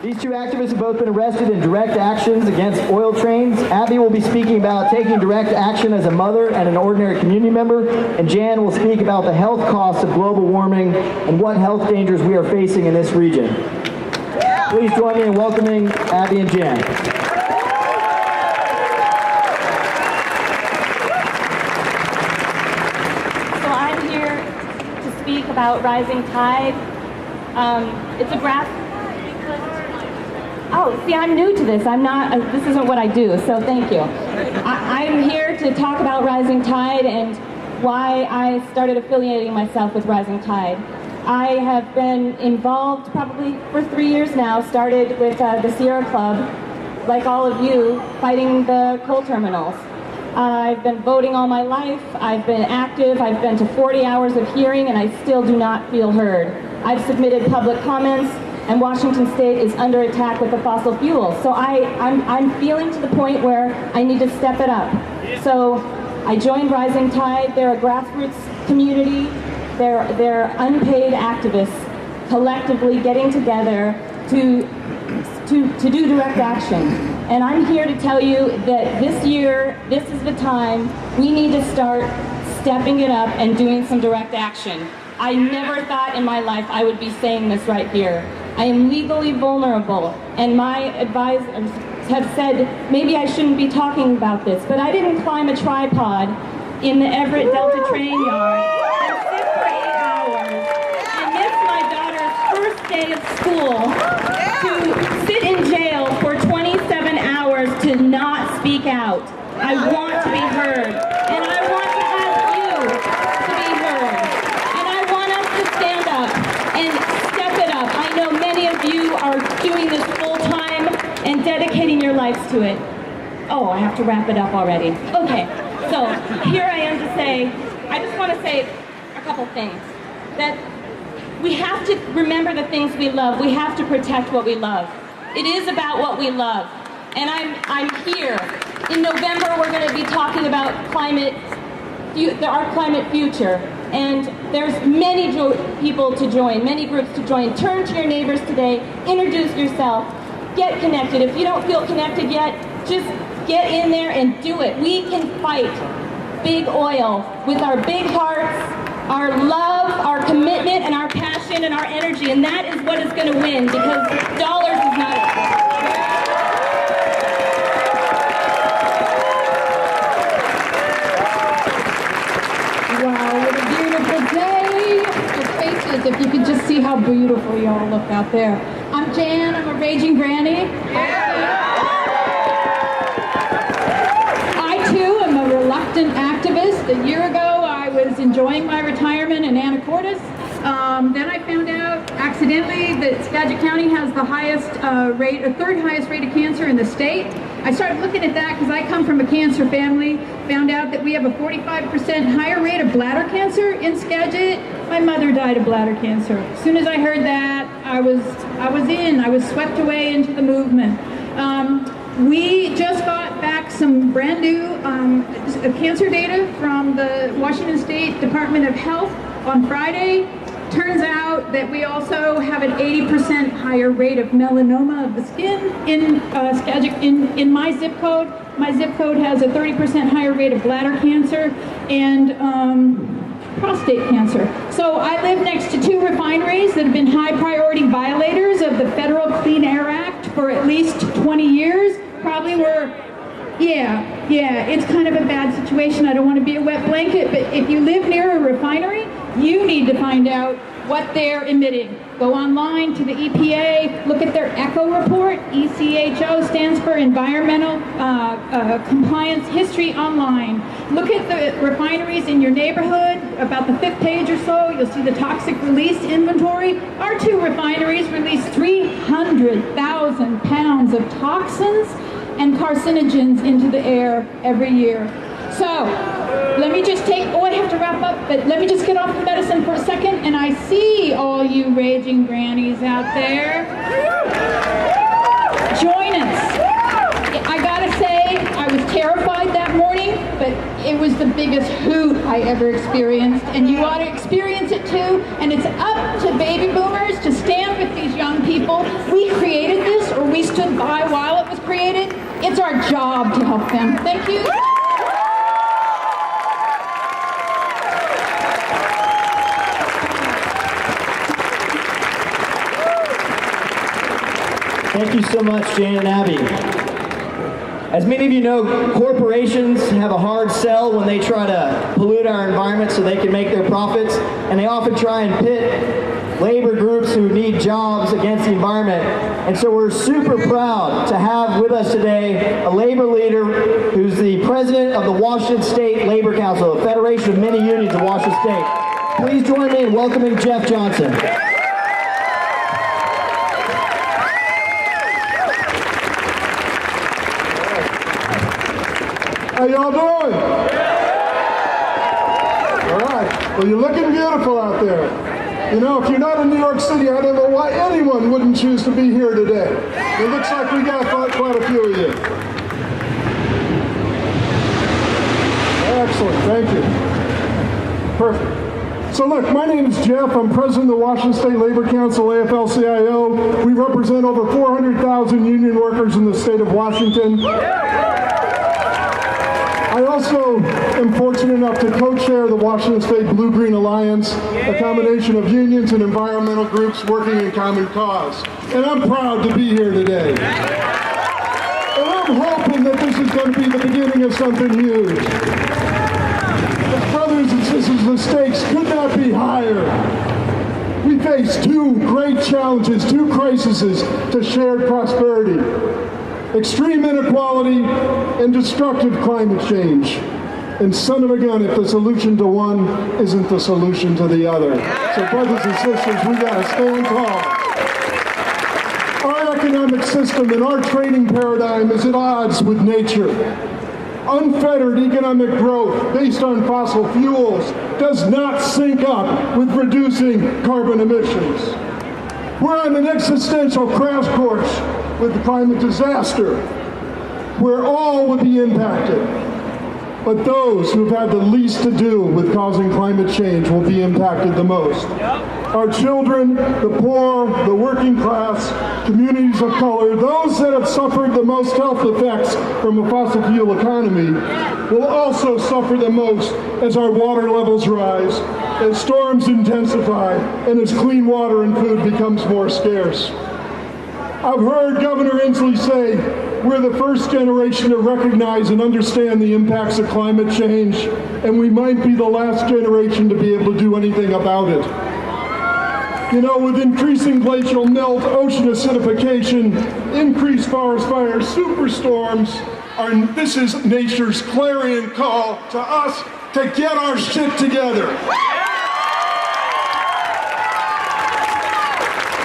These two activists have both been arrested in direct actions against oil trains. Abby will be speaking about taking direct action as a mother and an ordinary community member, and Jan will speak about the health costs of global warming and what health dangers we are facing in this region. Please join me in welcoming Abby and Jan. So I'm here to speak about Rising Tide. It's a Oh, see, I'm new to this. I'm not, this isn't what I do, so thank you. I'm here to talk about Rising Tide and why I started affiliating myself with Rising Tide. I have been involved probably for 3 years now, started with the Sierra Club, like all of you, fighting the coal terminals. I've been voting all my life, I've been active, I've been to 40 hours of hearing, and I still do not feel heard. I've submitted public comments, and Washington State is under attack with the fossil fuels. So I'm feeling to the point where I need to step it up. So I joined Rising Tide. They're a grassroots community. They're unpaid activists collectively getting together to do direct action. And I'm here to tell you that this year, this is the time we need to start stepping it up and doing some direct action. I never thought in my life I would be saying this right here. I am legally vulnerable, and my advisors have said maybe I shouldn't be talking about this, but I didn't climb a tripod in the Everett Delta train yard and sit for 8 hours and miss my daughter's first day of school to sit in jail for 27 hours to not speak out. I want to be heard, and I want to ask you to be heard, and I want us to stand up and step it up. I know many of you are doing this full time and dedicating your lives to it. Oh, I have to wrap it up already. Okay, so here I am to say, I just want to say a couple things. That we have to remember the things we love. We have to protect what we love. It is about what we love. And I'm here. In November, we're going to be talking about our climate future. And there's many people to join, many groups to join. Turn to your neighbors today, introduce yourself, get connected. If you don't feel connected yet, just get in there and do it. We can fight big oil with our big hearts, our love, our commitment, and our passion and our energy. And that is what is going to win, because dollars is not it. Wow, what a beautiful day. Your faces, if you could just see how beautiful you all look out there. I'm Jan, I'm a raging granny. I too am a reluctant activist. A year ago I was enjoying my retirement in Anacortes. Then I found out accidentally that Skagit County has the highest third highest rate of cancer in the state. I started looking at that because I come from a cancer family, found out that we have a 45% higher rate of bladder cancer in Skagit. My mother died of bladder cancer. As soon as I heard that, I was swept away into the movement. We just got back some brand new cancer data from the Washington State Department of Health on Friday. Turns out that we also have an 80% higher rate of melanoma of the skin in Skagit, in my zip code. My zip code has a 30% higher rate of bladder cancer and prostate cancer. So I live next to 2 refineries that have been high priority violators of the Federal Clean Air Act for at least 20 years. Probably were, yeah, it's kind of a bad situation. I don't want to be a wet blanket, but if you live near a refinery, you need to find out what they're emitting. Go online to the EPA, look at their ECHO report. ECHO stands for Environmental Compliance History Online. Look at the refineries in your neighborhood. About the 5th page or so, you'll see the toxic release inventory. Our 2 refineries release 300,000 pounds of toxins and carcinogens into the air every year. So, let me just I have to wrap up, but let me just get off the medicine for a second, and I see all you raging grannies out there. Join us. I gotta say, I was terrified that morning, but it was the biggest hoot I ever experienced, and you ought to experience it too, and it's up to baby boomers to stand with these young people. We created this job to help them. Thank you. Thank you so much, Jan and Abby. As many of you know, corporations have a hard sell when they try to pollute our environment so they can make their profits, and they often try and pit labor groups who need jobs against the environment. And so we're super proud to have with us today a labor leader who's the president of the Washington State Labor Council, a federation of many unions of Washington State. Please join me in welcoming Jeff Johnson. How y'all doing? All right. Well, you're looking beautiful out there. You know, if you're not in New York City, I don't know why anyone wouldn't choose to be here today. It looks like we got quite a few of you. Excellent. Thank you. Perfect. So look, my name is Jeff. I'm president of the Washington State Labor Council, AFL-CIO. We represent over 400,000 union workers in the state of Washington. I also am fortunate enough to co-chair the Washington State Blue-Green Alliance, a combination of unions and environmental groups working in common cause. And I'm proud to be here today. And I'm hoping that this is going to be the beginning of something huge. Brothers and sisters, the stakes could not be higher. We face two great challenges, two crises to shared prosperity. Extreme inequality and destructive climate change. And son of a gun, if the solution to one isn't the solution to the other. So brothers and sisters, we gotta stand tall. Our economic system and our trading paradigm is at odds with nature. Unfettered economic growth based on fossil fuels does not sync up with reducing carbon emissions. We're on an existential crash course with the climate disaster, where all would be impacted. But those who've had the least to do with causing climate change will be impacted the most. Our children, the poor, the working class, communities of color, those that have suffered the most health effects from a fossil fuel economy will also suffer the most as our water levels rise, as storms intensify, and as clean water and food becomes more scarce. I've heard Governor Inslee say we're the first generation to recognize and understand the impacts of climate change, and we might be the last generation to be able to do anything about it. You know, with increasing glacial melt, ocean acidification, increased forest fires, superstorms, this is nature's clarion call to us to get our shit together.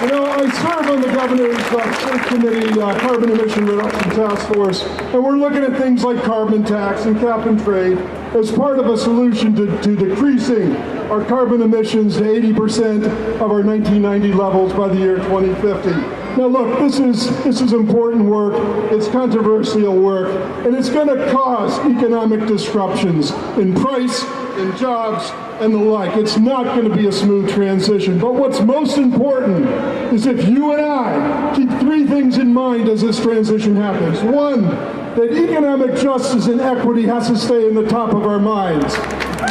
You know, I serve on the governor's state committee carbon emission reduction task force, and we're looking at things like carbon tax and cap and trade as part of a solution to decreasing our carbon emissions to 80% of our 1990 levels by the year 2050. Now look, this is important work, it's controversial work, and it's going to cause economic disruptions in price, in jobs, and the like. It's not going to be a smooth transition. But what's most important is if you and I keep three things in mind as this transition happens. One, that economic justice and equity has to stay in the top of our minds.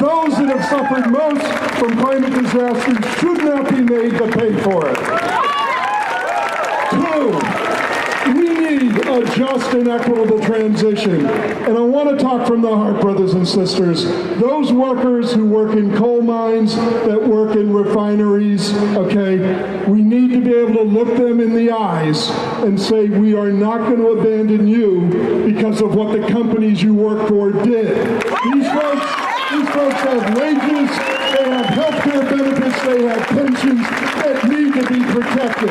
Those that have suffered most from climate disasters should not be made to pay for it. Two, we need a just and equitable transition. And I want to talk from the heart, brothers and sisters. Those workers who work in coal mines, that work in refineries, okay, we need to be able to look them in the eyes and say, we are not going to abandon you because of what the companies you work for did. These folks have wages, they have health care benefits, they have pensions that need to be protected.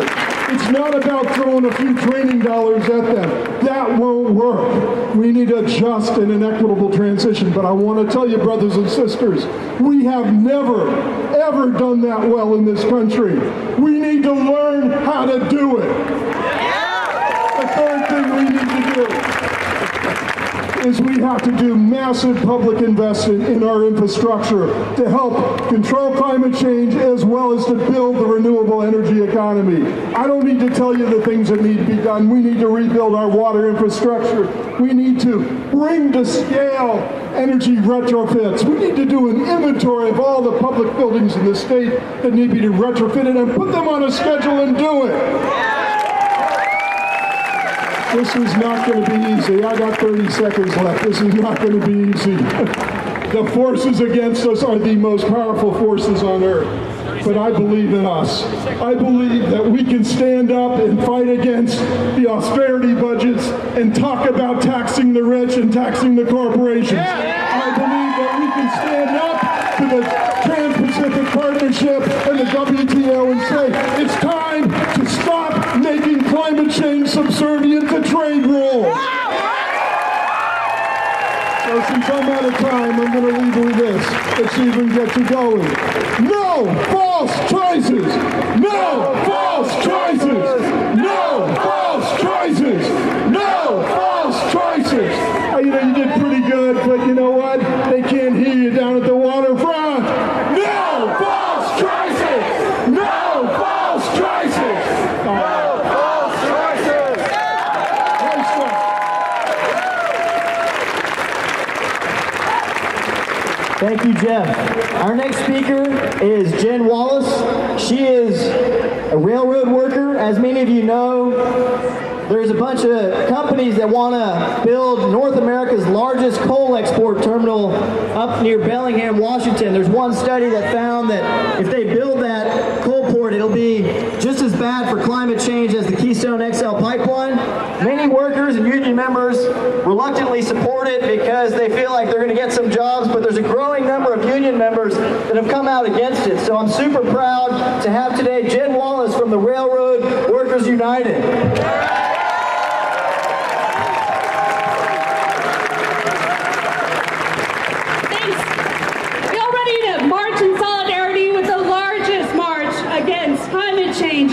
It's not about throwing a few training dollars at them. That won't work. We need a just and an equitable transition. But I want to tell you, brothers and sisters, we have never, ever done that well in this country. We need to learn how to do it. The third thing we need to do is we have to do massive public investment in our infrastructure to help control climate change as well as to build the renewable energy economy. I don't need to tell you the things that need to be done. We need to rebuild our water infrastructure. We need to bring to scale energy retrofits. We need to do an inventory of all the public buildings in the state that need to be retrofitted and put them on a schedule and do it. This is not going to be easy. I got 30 seconds left. This is not going to be easy. The forces against us are the most powerful forces on earth. But I believe in us. I believe that we can stand up and fight against the austerity budgets and talk about taxing the rich and taxing the corporations. I believe that we can stand up to the Trans-Pacific Partnership and the WTO and say, it's time to stop making climate change subservient to trade rules. So since I'm out of time, I'm going to leave it with this. Let's see if we can get you going. No false choices! No false choices! No false choices! No false choices! You know, you did pretty good, but you know what? They can't hear you down at the waterfront. No false choices! No false choices! No false choices! Nice one. Thank you, Jeff. Our next speaker is Jen Wallace. She is a railroad worker. As many of you know, there's a bunch of companies that want to build North America's largest coal export terminal up near Bellingham, Washington. There's one study that found that if they build that coal port, it'll be just as bad for climate change as the Keystone XL pipeline. Many workers and union members reluctantly support it because they feel like they're going to get some jobs, but there's a growing number of union members that have come out against it. So I'm super proud to have today Jen Wallace from the Railroad Workers United.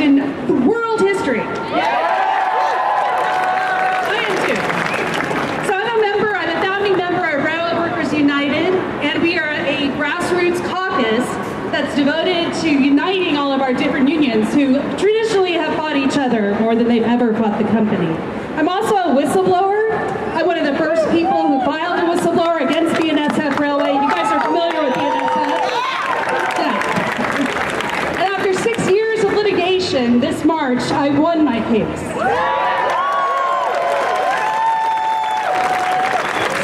In the world history. I am too. So I'm a founding member of Railroad Workers United, and we are a grassroots caucus that's devoted to uniting all of our different unions who traditionally have fought each other more than they've ever fought the company. I'm also a whistleblower. I'm one of the first people who filed a whistleblower against BNSF Railway. You guys are familiar with BNSF? Yeah. And after 6 years of litigation, this March, I won my case.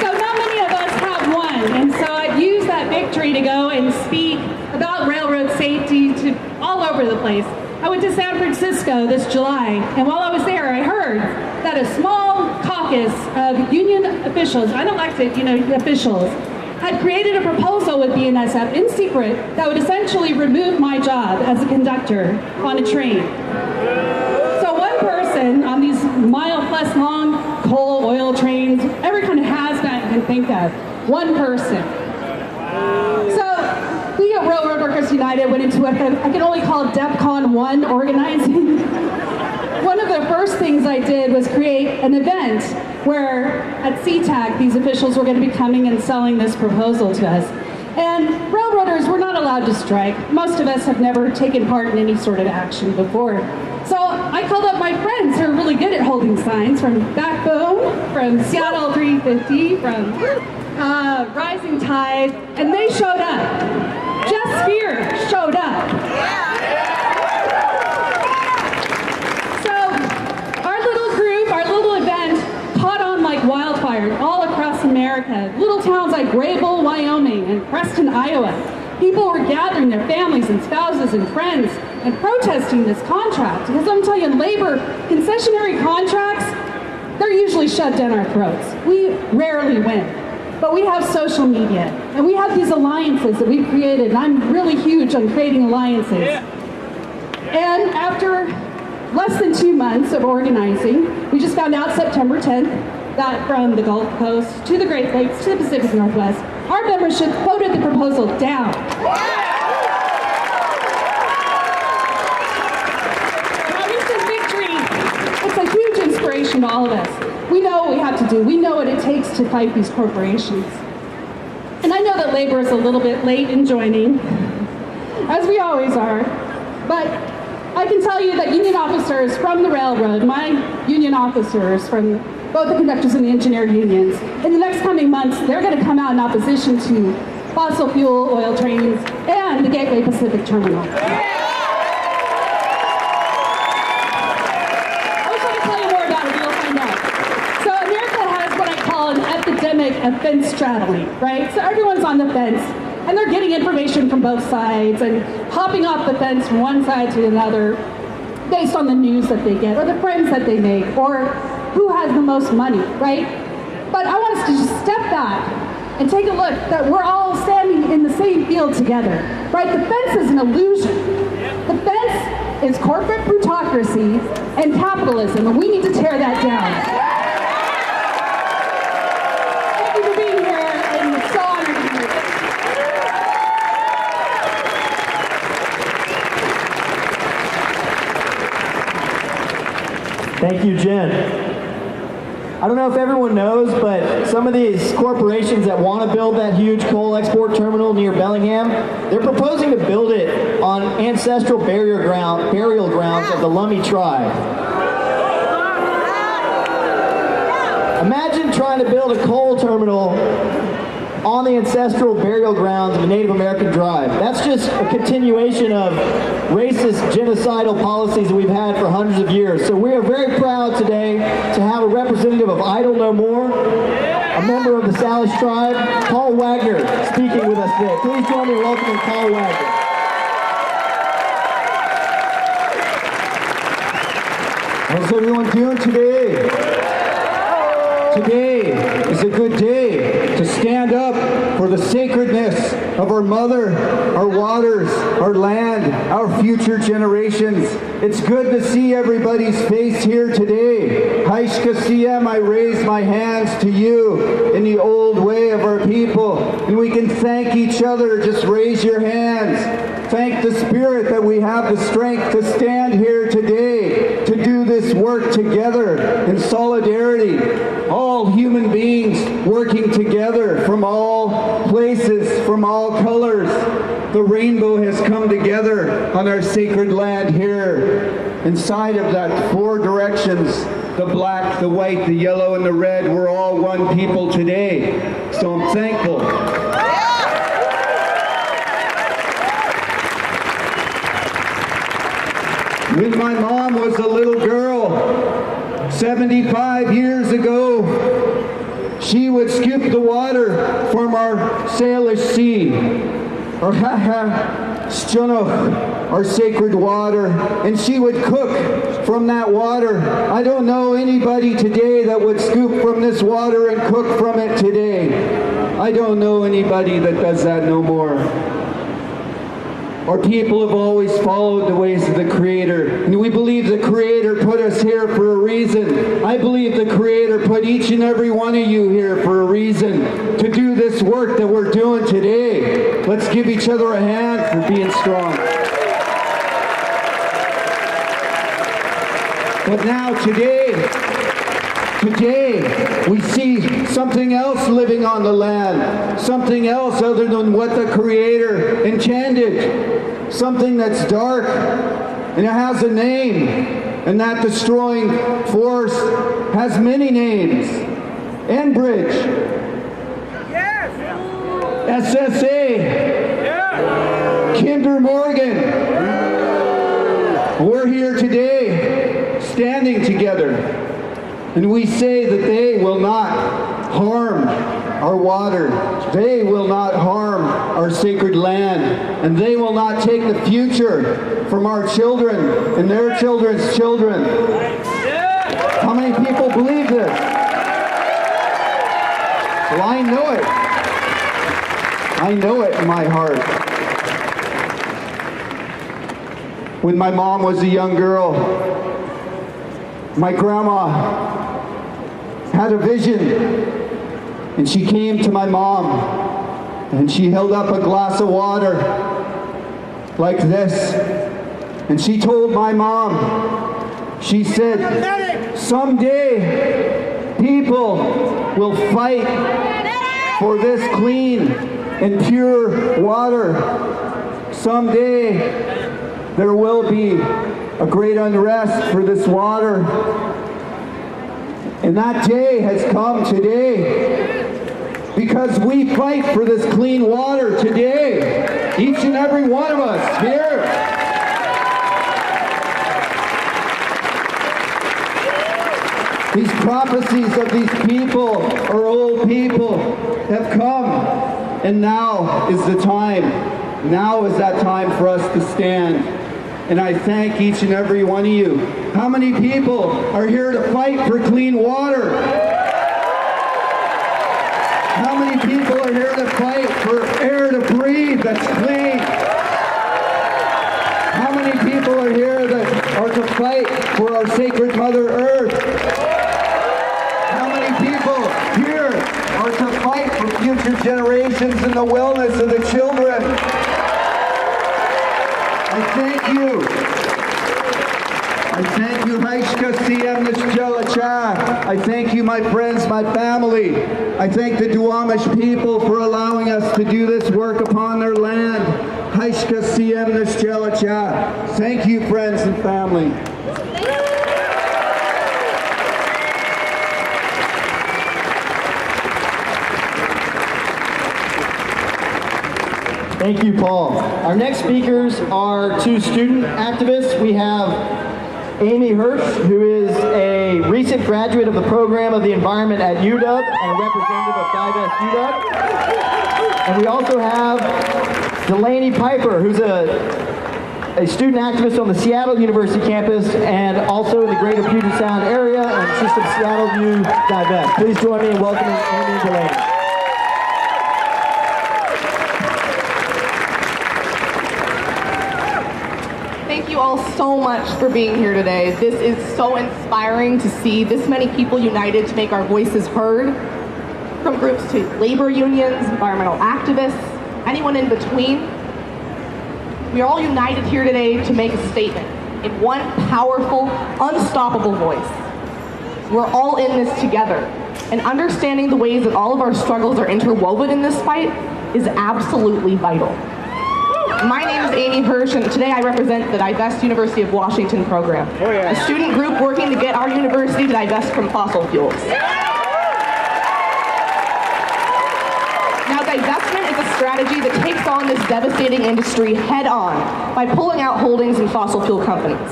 So not many of us have won, and so I've used that victory to go and speak about railroad safety to all over the place. I went to San Francisco this July, and while I was there, I heard that a small caucus of union officials, unelected, officials, had created a proposal with BNSF in secret that would essentially remove my job as a conductor on a train. So one person on these mile-plus long coal, oil trains, every kind of hazmat you can think of, one person. So we at Railroad Workers United went into what I can only call DEFCON 1 organizing. One of the first things I did was create an event where at CTAC these officials were going to be coming and selling this proposal to us. And railroaders were not allowed to strike. Most of us have never taken part in any sort of action before. So I called up my friends who are really good at holding signs from Backbone, from Seattle 350, from Rising Tide, and they showed up. Just Spear showed up. Wildfire all across America. Little towns like Graybull, Wyoming, and Preston, Iowa. People were gathering their families and spouses and friends and protesting this contract. Because I'm telling you, labor concessionary contracts, they're usually shoved down our throats. We rarely win. But we have social media, and we have these alliances that we've created, and I'm really huge on creating alliances. And after less than 2 months of organizing, we just found out September 10th that from the Gulf Coast to the Great Lakes to the Pacific Northwest, our membership voted the proposal down. Now, this is victory. It's a huge inspiration to all of us. We know what we have to do. We know what it takes to fight these corporations. And I know that labor is a little bit late in joining, as we always are, but I can tell you that union officers from the railroad, my union officers from both the conductors and the engineer unions, in the next coming months, they're going to come out in opposition to fossil fuel oil trains and the Gateway Pacific Terminal. Epidemic of fence straddling, right? So everyone's on the fence and they're getting information from both sides and hopping off the fence from one side to another based on the news that they get or the friends that they make or who has the most money, right? But I want us to just step back and take a look that we're all standing in the same field together, right? The fence is an illusion. The fence is corporate plutocracy and capitalism, and we need to tear that down. Thank you, Jen. I don't know if everyone knows, but some of these corporations that want to build that huge coal export terminal near Bellingham, they're proposing to build it on ancestral burial grounds of the Lummi tribe. Imagine trying to build a coal terminal on the ancestral burial grounds of a Native American tribe. That's just a continuation of racist, genocidal policies that we've had for hundreds of years. So we are very proud today to have a representative of Idle No More, a member of the Salish tribe, Paul Wagner, speaking with us today. Please join me in welcoming Paul Wagner. How's everyone doing today? Today is a good day to stand up for the sacredness of our mother, our waters, our land, our future generations. It's good to see everybody's face here today. Haishka Siem, I raise my hands to you in the old way of our people. And we can thank each other. Just raise your hands. Thank the Spirit that we have the strength to stand here today to do this work together in solidarity. All human beings working together from all places, from all colors. The rainbow has come together on our sacred land here. Inside of that, 4 directions, the black, the white, the yellow, and the red, we're all one people today. So I'm thankful. When my mom was a little girl, 75 years ago, she would scoop the water from our Salish sea, or Stunnoch, our sacred water, and she would cook from that water. I don't know anybody today that would scoop from this water and cook from it today. I don't know anybody that does that no more. Our people have always followed the ways of the Creator, and we believe the Creator put us here for a reason. I believe the Creator put each and every one of you here for a reason, to do this work that we're doing today. Let's give each other a hand for being strong. But now today, we see something else living on the land, something else other than what the Creator intended, something that's dark, and it has a name, and that destroying force has many names. Enbridge, yes. SSA, yes. Kinder Morgan. We're here today, standing together. And we say that they will not harm our water. They will not harm our sacred land. And they will not take the future from our children and their children's children. How many people believe this? Well, I know it. I know it in my heart. When my mom was a young girl, my grandma had a vision, and she came to my mom, and she held up a glass of water like this, and she told my mom, she said, someday people will fight for this clean and pure water. Someday there will be a great unrest for this water. And that day has come today because we fight for this clean water today. Each and every one of us here. These prophecies of these people or old people have come, and now is the time. Now is that time for us to stand. And I thank each and every one of you. How many people are here to fight for clean water? How many people are here to fight for air to breathe that's clean? How many people are here that are to fight for our sacred Mother Earth? How many people here are to fight for future generations and the wellness of the children? I thank you. I thank you, Sep21. I thank you, my friends, my family. I thank the Duwamish people for allowing us to do this work upon their land. Sep21. Thank you, friends and family. Thank you, Paul. Our next speakers are two student activists. We have Amy Hirsch, who is a recent graduate of the program of the environment at UW and a representative of Divest UW. And we also have Delaney Piper, who's a student activist on the Seattle University campus and also in the greater Puget Sound area, and she's from Seattle U Divest. Please join me in welcoming Amy and Delaney. Thank you all so much for being here today. This is so inspiring to see this many people united to make our voices heard, from groups to labor unions, environmental activists, anyone in between. We are all united here today to make a statement in one powerful, unstoppable voice. We're all in this together, and understanding the ways that all of our struggles are interwoven in this fight is absolutely vital. My name is Amy Hirsch, and today I represent the Divest University of Washington program, a student group working to get our university to divest from fossil fuels. Now, divestment is a strategy that takes on this devastating industry head on by pulling out holdings in fossil fuel companies.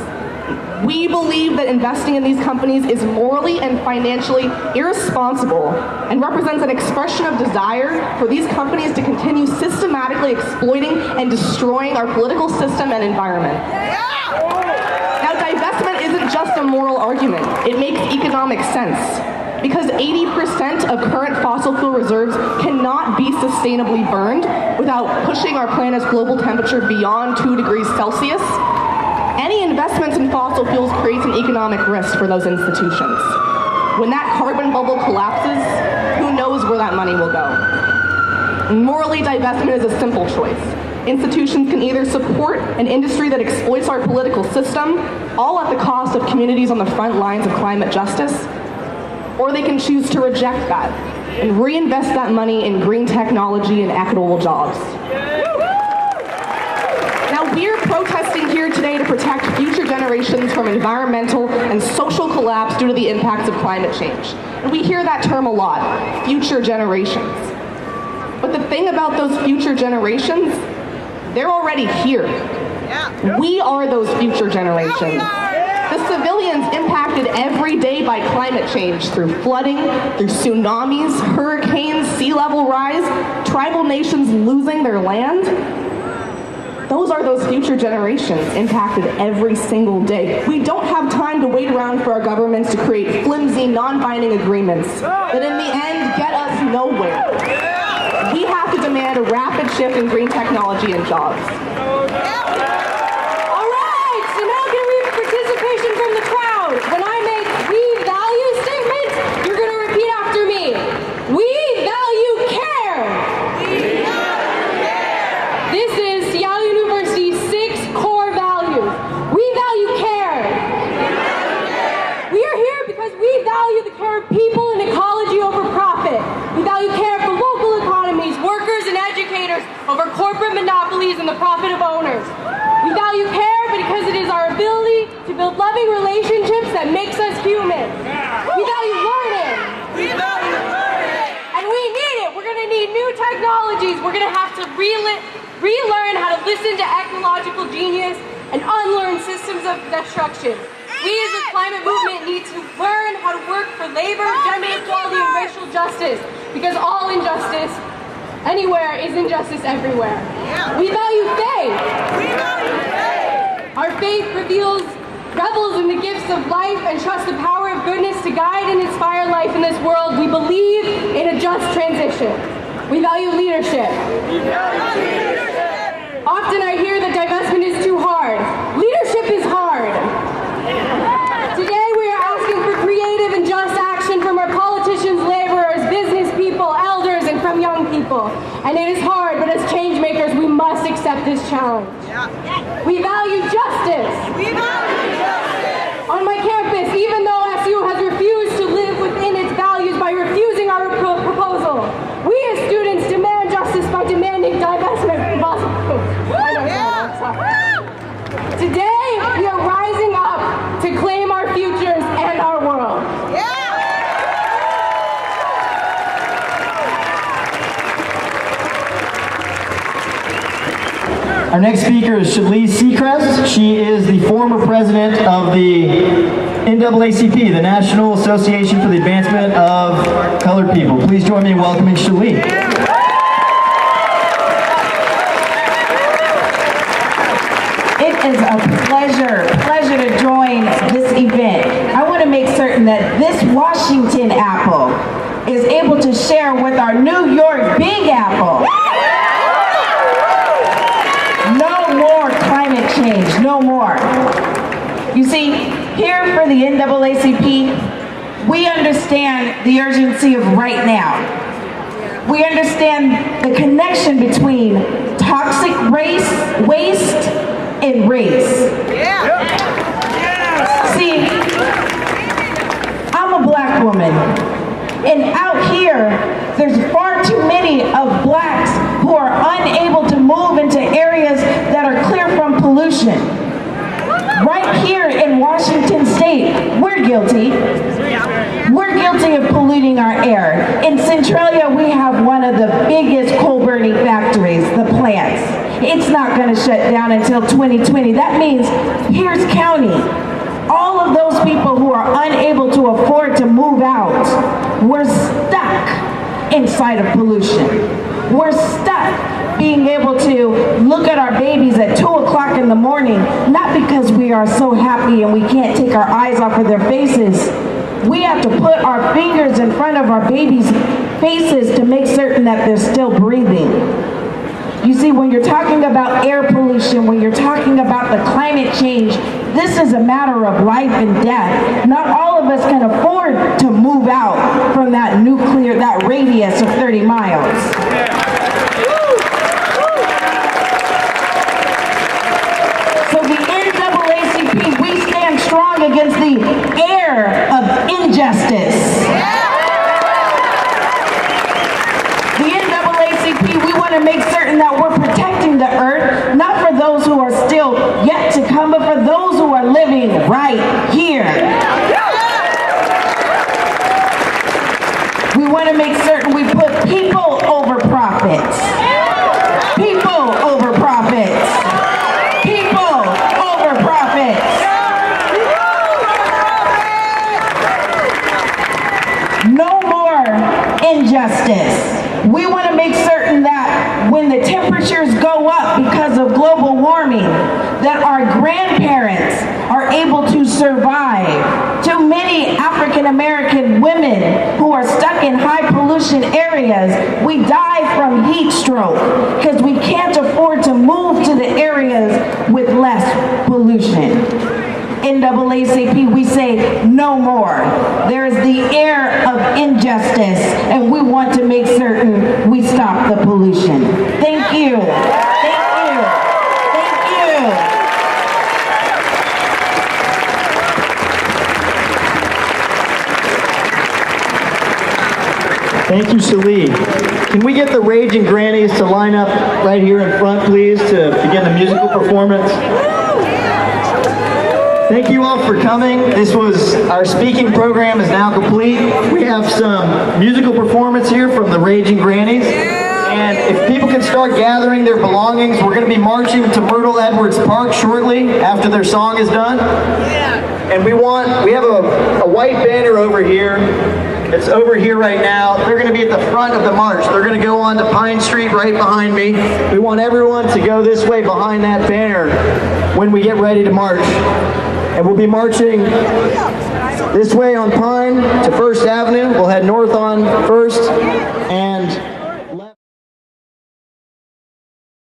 We believe that investing in these companies is morally and financially irresponsible and represents an expression of desire for these companies to continue systematically exploiting and destroying our political system and environment. Now, divestment isn't just a moral argument. It makes economic sense, because 80% of current fossil fuel reserves cannot be sustainably burned without pushing our planet's global temperature beyond 2 degrees Celsius. Any investments in fossil fuels creates an economic risk for those institutions. When that carbon bubble collapses, who knows where that money will go? Morally, divestment is a simple choice. Institutions can either support an industry that exploits our political system, all at the cost of communities on the front lines of climate justice, or they can choose to reject that and reinvest that money in green technology and equitable jobs. Now, we're protesting here today to protect future generations from environmental and social collapse due to the impacts of climate change. And we hear that term a lot, future generations. But the thing about those future generations, they're already here. We are those future generations. The civilians impacted every day by climate change through flooding, through tsunamis, hurricanes, sea level rise, tribal nations losing their land. Those are those future generations impacted every single day. We don't have time to wait around for our governments to create flimsy, non-binding agreements that in the end get us nowhere. We have to demand a rapid shift in green technology and jobs. All right, so now can we have participation from the crowd? When I make "we value" statements, you're going to repeat after me. We value care. We value care. This is Seattle University's 6 core values. We value care. We are here because we value the care of people and over corporate monopolies and the profit of owners. We value care because it is our ability to build loving relationships that makes us human. We value learning. And we need it. We're going to need new technologies. We're going to have to relearn how to listen to ecological genius and unlearn systems of destruction. We as a climate movement need to learn how to work for labor, gender equality, and racial justice, because all injustice anywhere is injustice everywhere. We value faith. Our faith revels in the gifts of life and trusts the power of goodness to guide and inspire life in this world. We believe in a just transition. We value leadership. Often I hear that divestment is too hard. Leadership is hard. Today we are asking for creative and just action from our politicians, laborers, business people, elders, and from young people. And it is hard, but as change makers, we must accept this challenge. We value justice. On my campus, even though SU has refused to live within its values by refusing our proposal, we as students demand justice by demanding divestment from fossil fuels. Today, we are rising up to claim our futures and our world. Our next speaker is Shelly Seacrest. She is the former president of the NAACP, the National Association for the Advancement of Colored People. Please join me in welcoming Shelly. It is a pleasure to join this event. I want to make certain that this Washington apple is able to share with our New York Big Apple. No more climate change, no more. You see, here for the NAACP, we understand the urgency of right now. We understand the connection between toxic waste and race. See, I'm a black woman, and out here, there's far too many of blacks who are unable to move into areas that are clear from pollution. Right here in Washington State, we're guilty. We're guilty of polluting our air. In Centralia, we have one of the biggest coal burning factories, the plants. It's not going to shut down until 2020. That means Pierce County, all of those people who are unable to afford to move out, we're stuck inside of pollution. We're stuck being able to look at our babies at 2 o'clock in the morning, not because we are so happy and we can't take our eyes off of their faces. We have to put our fingers in front of our babies' faces to make certain that they're still breathing. You see, when you're talking about air pollution, when you're talking about the climate change, this is a matter of life and death. Not all of us can afford to move out from that radius of 30 miles. So the NAACP, we stand strong against the air of injustice. The NAACP, we want to make certain that we're protecting the earth, not for those who are still yet to come, but for those who are living right here. We want to make certain we put people over profits. People over profits. People over profits. No more injustice. We want to make certain that when the temperatures go up because of global warming, that our grandparents are able to survive. Too many African American women who are stuck in high pollution areas, we die from heat stroke because we can't afford to move to the areas with less pollution. NAACP, we say no more. There is the air of injustice, and we want to make certain we stop the pollution. Thank you. Thank you. Thank you. Thank you, Shelly. can we get the Raging Grannies to line up right here in front, please, to begin the musical performance? Thank you all for coming. Our speaking program is now complete. We have some musical performance here from the Raging Grannies. And if people can start gathering their belongings, we're going to be marching to Myrtle Edwards Park shortly after their song is done. And we have a white banner over here. It's over here right now. They're going to be at the front of the march. They're going to go on to Pine Street right behind me. We want everyone to go this way behind that banner when we get ready to march. And we'll be marching this way on Pine to First Avenue. We'll head north on First and